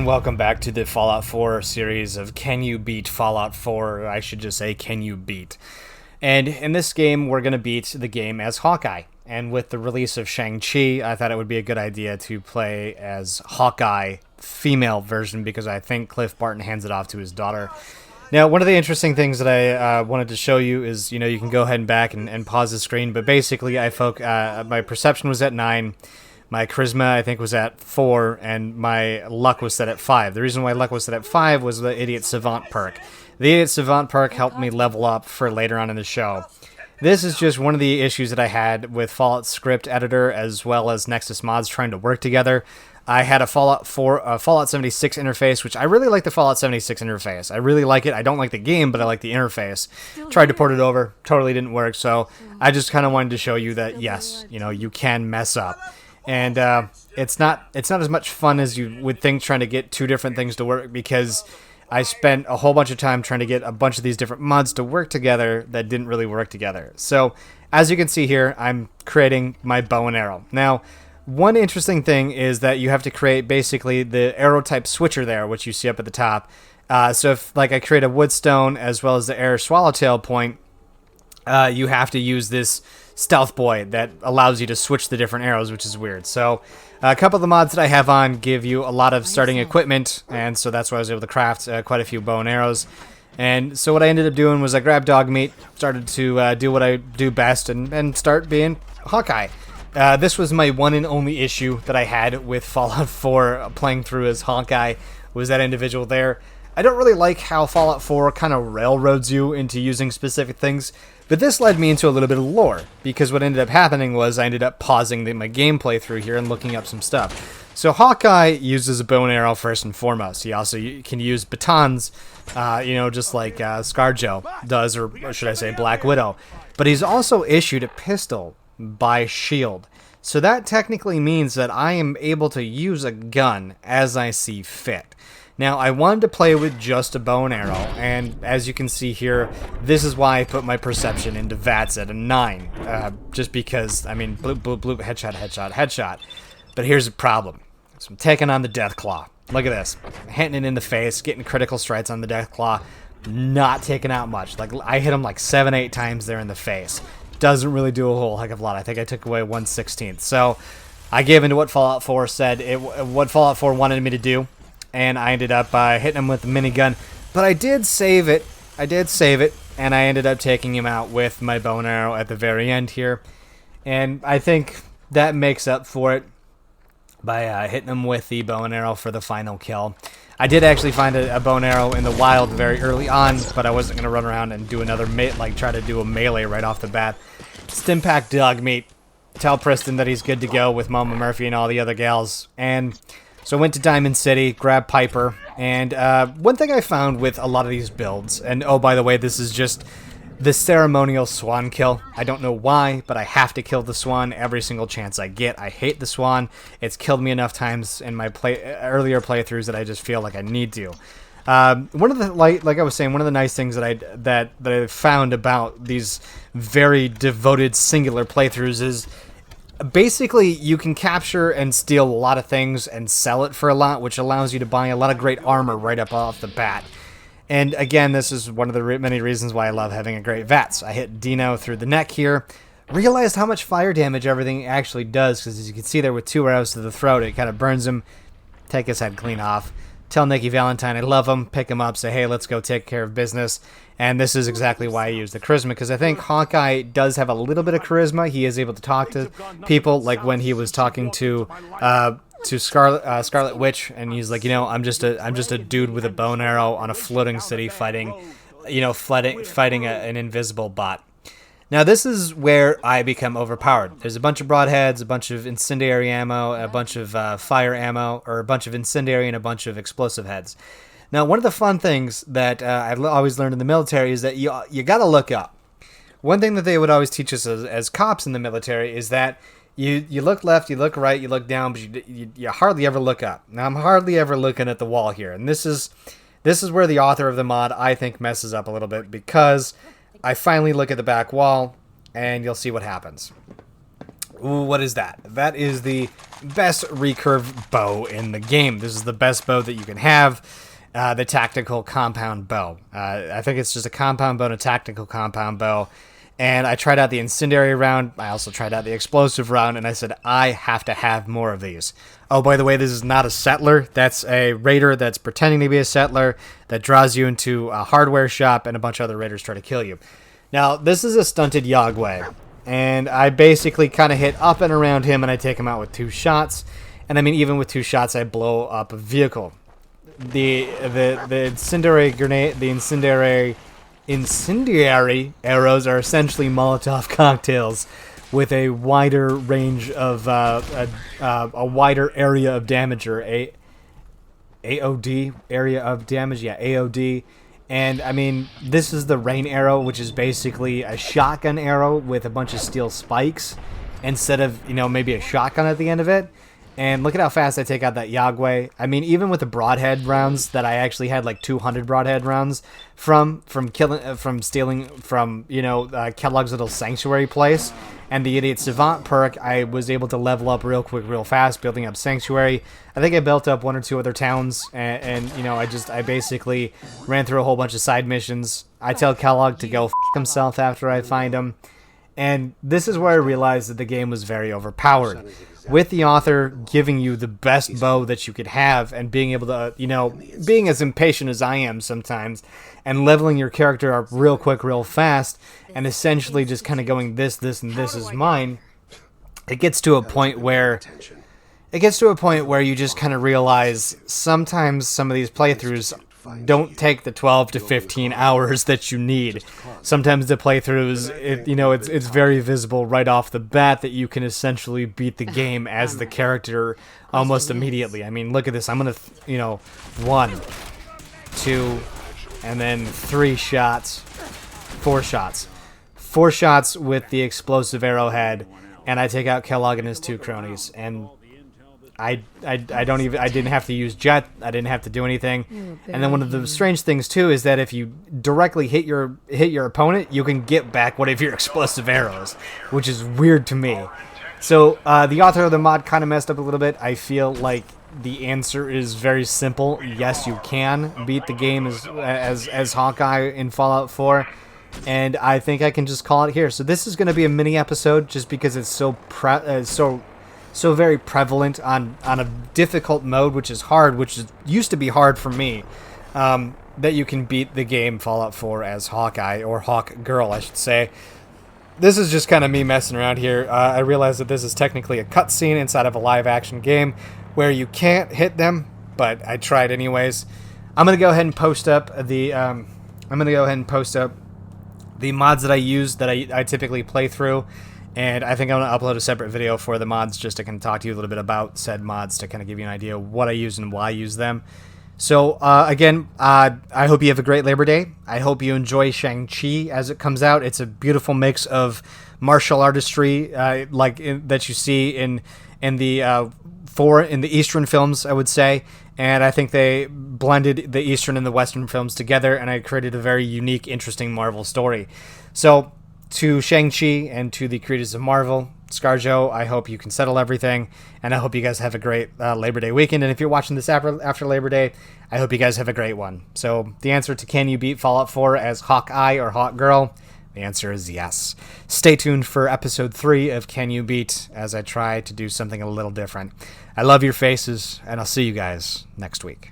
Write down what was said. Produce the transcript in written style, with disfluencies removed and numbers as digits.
welcome back to the Fallout 4 series of Can You Beat Fallout 4? Or I should just say, Can You Beat? And in this game, we're going to beat the game as Hawkeye. And with the release of Shang-Chi, I thought it would be a good idea to play as Hawkeye female version because I think Cliff Barton hands it off to his daughter. Now, one of the interesting things that I wanted to show you is, you can go ahead and back and pause the screen, but basically my perception was at 9. My charisma, I think, was at 4, and my luck was set at 5. The reason why luck was set at 5 was the Idiot Savant perk. The Idiot Savant perk helped me level up for later on in the show. This is just one of the issues that I had with Fallout Script Editor as well as Nexus Mods trying to work together. I had a Fallout 76 interface, which I really like the Fallout 76 interface. I really like it. I don't like the game, but I like the interface. Tried to port it over, totally didn't work, so I just kind of wanted to show you that, yes, you can mess up. And it's not as much fun as you would think trying to get two different things to work because I spent a whole bunch of time trying to get a bunch of these different mods to work together that didn't really work together. So as you can see here, I'm creating my bow and arrow. Now, one interesting thing is that you have to create basically the arrow type switcher there, which you see up at the top. So if I create a woodstone as well as the air swallowtail point, you have to use this stealth boy that allows you to switch the different arrows, which is weird. So a couple of the mods that I have on give you a lot of starting equipment, and so that's why I was able to craft quite a few bow and arrows. And so what I ended up doing was I grabbed dog meat, started to do what I do best, and start being Hawkeye. This was my one and only issue that I had with Fallout 4 playing through as Hawkeye, was that individual there. I don't really like how Fallout 4 kind of railroads you into using specific things, but this led me into a little bit of lore, because what ended up happening was I ended up pausing my gameplay through here and looking up some stuff. So Hawkeye uses a bow and arrow first and foremost. He also can use batons, just like ScarJo does, or should I say Black Widow. But he's also issued a pistol by S.H.I.E.L.D. So that technically means that I am able to use a gun as I see fit. Now, I wanted to play with just a bow and arrow, and as you can see here, this is why I put my perception into VATS at a 9. Just because, bloop, bloop, bloop, headshot, headshot, headshot. But here's the problem. So I'm taking on the Deathclaw. Look at this. Hitting it in the face, getting critical strikes on the Deathclaw, not taking out much. I hit him 7-8 times there in the face. Doesn't really do a whole heck of a lot. I think I took away 1/16. So I gave into what Fallout 4 what Fallout 4 wanted me to do. And I ended up hitting him with the minigun. But I did save it. And I ended up taking him out with my bow and arrow at the very end here. And I think that makes up for it by hitting him with the bow and arrow for the final kill. I did actually find a bow and arrow in the wild very early on, but I wasn't going to run around and do another try to do a melee right off the bat. Stimpack dog meat. Tell Preston that he's good to go with Mama Murphy and all the other gals. And so I went to Diamond City, grabbed Piper, and one thing I found with a lot of these builds, and oh, by the way, this is just the ceremonial swan kill. I don't know why, but I have to kill the swan every single chance I get. I hate the swan. It's killed me enough times in my earlier playthroughs that I just feel like I need to. One of the like I was saying, one of the nice things that I found about these very devoted singular playthroughs is basically you can capture and steal a lot of things and sell it for a lot, which allows you to buy a lot of great armor right up off the bat. And again, this is one of the many reasons why I love having a great VATS. I hit Dino through the neck here. Realized how much fire damage everything actually does, because as you can see there with 2 arrows to the throat, it kind of burns him. Take his head clean off. Tell Nikki Valentine I love him. Pick him up. Say, hey, let's go take care of business. And this is exactly why I use the charisma, because I think Hawkeye does have a little bit of charisma. He is able to talk to people, like when he was talking to Scarlet Witch, and he's like, I'm just a dude with a bow and arrow on a floating city fighting an invisible bot. Now this is where I become overpowered. There's a bunch of broadheads, a bunch of incendiary ammo, a bunch of fire ammo, or a bunch of incendiary and a bunch of explosive heads. Now one of the fun things that I've always learned in the military is that you gotta look up. One thing that they would always teach us as cops in the military is that you look left, you look right, you look down, but you hardly ever look up. Now I'm hardly ever looking at the wall here, and this is where the author of the mod I think messes up a little bit, because I finally look at the back wall, and you'll see what happens. Ooh, what is that? That is the best recurve bow in the game. This is the best bow that you can have. The tactical compound bow. I think it's just a compound bow and a tactical compound bow. And I tried out the incendiary round. I also tried out the explosive round, and I said, I have to have more of these. Oh, by the way, this is not a settler. That's a raider that's pretending to be a settler that draws you into a hardware shop, and a bunch of other raiders try to kill you. Now, this is a stunted Yagway, and I basically kind of hit up and around him, and I take him out with 2 shots. And I mean, even with 2 shots, I blow up a vehicle. The incendiary grenade, the incendiary arrows are essentially Molotov cocktails with a wider range of a wider area of damage, or AOD, area of damage, yeah, AOD. And I mean, this is the rain arrow, which is basically a shotgun arrow with a bunch of steel spikes instead of, maybe a shotgun at the end of it. And look at how fast I take out that Yagway. I mean, even with the broadhead rounds that I actually had like 200 broadhead rounds from stealing from Kellogg's little sanctuary place, and the Idiot Savant perk, I was able to level up real quick, real fast, building up sanctuary. I think I built up 1 or 2 other towns, and I basically ran through a whole bunch of side missions. I tell Kellogg to go f himself after I find him. And this is where I realized that the game was very overpowered. With the author giving you the best bow that you could have, and being able to, being as impatient as I am sometimes, and leveling your character up real quick, real fast, and essentially just kind of going this, and this is mine, it gets to a point where you just kind of realize sometimes some of these playthroughs don't take the 12 to 15 hours that you need. Sometimes the playthroughs, it's very visible right off the bat that you can essentially beat the game as the character almost immediately. I mean, look at this. I'm going to, 1, 2, and then 3 shots, 4 shots. 4 shots with the explosive arrowhead, and I take out Kellogg and his 2 cronies, and I didn't have to use jet. I didn't have to do anything. And then one of the strange things too is that if you directly hit your opponent, you can get back one of your explosive arrows, which is weird to me. So the author of the mod kind of messed up a little bit. I feel like the answer is very simple. Yes, you can beat the game as Hawkeye in Fallout 4. And I think I can just call it here. So this is going to be a mini episode just because it's so very prevalent on a difficult mode, which is hard, used to be hard for me, that you can beat the game Fallout 4 as Hawkeye, or Hawk Girl, I should say. This is just kind of me messing around here. I realize that this is technically a cutscene inside of a live-action game where you can't hit them, but I tried anyways. I'm gonna go ahead and post up the mods that I use that I typically play through. And I think I'm going to upload a separate video for the mods just to kind of talk to you a little bit about said mods to kind of give you an idea of what I use and why I use them. So, again, I hope you have a great Labor Day. I hope you enjoy Shang-Chi as it comes out. It's a beautiful mix of martial artistry that you see in the Eastern films, I would say. And I think they blended the Eastern and the Western films together, and I created a very unique, interesting Marvel story. So, to Shang-Chi and to the creators of Marvel, ScarJo, I hope you can settle everything, and I hope you guys have a great Labor Day weekend. And if you're watching this after Labor Day, I hope you guys have a great one. So the answer to can you beat Fallout 4 as Hawkeye or Hawk Girl? The answer is yes. Stay tuned for episode 3 of Can You Beat as I try to do something a little different. I love your faces, and I'll see you guys next week.